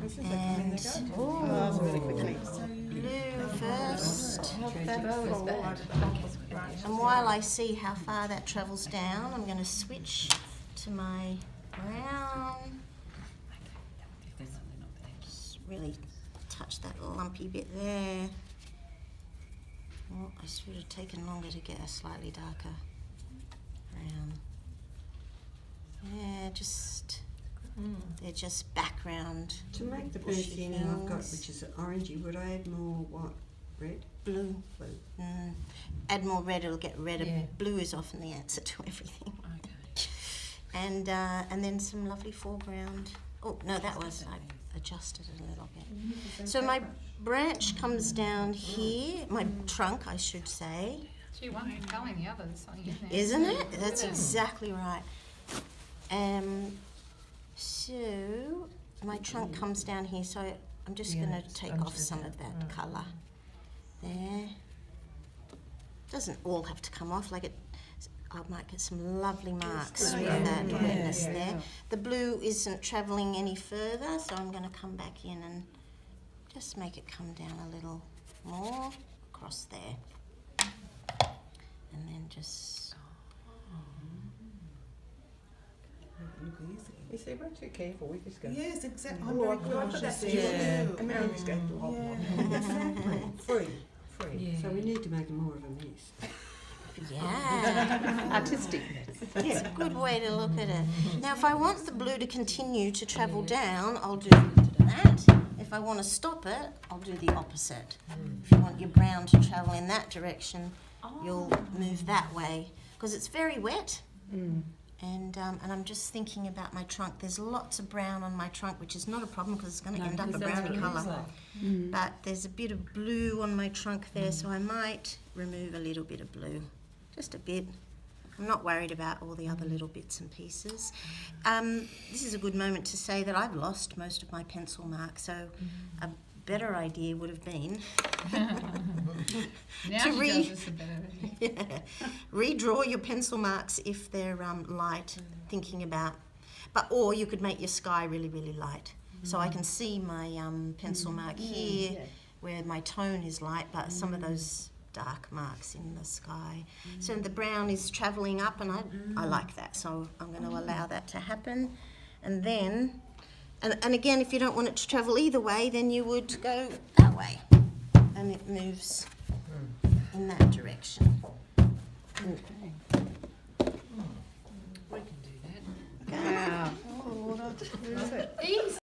And really quickly. blue first. And while I see how far that travels down, I'm going to switch to my brown. Just really touch that lumpy bit there. Oh, I should have taken longer to get a slightly darker brown. Yeah, just they're just background. To make the bushy bushy now I've got, things. which is orangey, would I add more what? Red? Blue. Blue. Add more red, it'll get redder. Yeah. Blue is often the answer to everything. Okay. And then some lovely foreground. Oh no, that was, I adjusted it a little bit. So my branch comes down here, my trunk I should say. Gee, one telling the others, Isn't it? That's exactly right. So my trunk comes down here, so I'm just going to take off some of that colour there. Doesn't all have to come off, like it. I might get some lovely marks with that wetness there. The blue isn't travelling any further, so I'm going to come back in and just make it come down a little more across there. And then just... You see, we're too careful, we just go. Yes, exactly. Oh, I put that to you. And now we just go to hot one. Free. Yeah. So we need to make more of a mess. Yeah. Artistic. That's a good way to look at it. Now, if I want the blue to continue to travel down, I'll do that. If I want to stop it, I'll do the opposite. If you want your brown to travel in that direction, you'll move that way. Because it's very wet. And I'm just thinking about my trunk. There's lots of brown on my trunk, which is not a problem because it's going to end up a browny colour. But there's a bit of blue on my trunk there, so I might remove a little bit of blue. Just a bit. I'm not worried about all the other little bits and pieces. This is a good moment to say that I've lost most of my pencil marks, so a better idea would have been Now to she does this a better redraw your pencil marks if they're light, thinking about, or you could make your sky really, really light. So I can see my pencil mark here where my tone is light, but some of those dark marks in the sky. So the brown is travelling up, and I like that, so I'm going to allow that to happen. And then, and again, if you don't want it to travel either way, then you would go that way, and it moves in that direction. We can do that. Okay. Oh, Lord, Easy.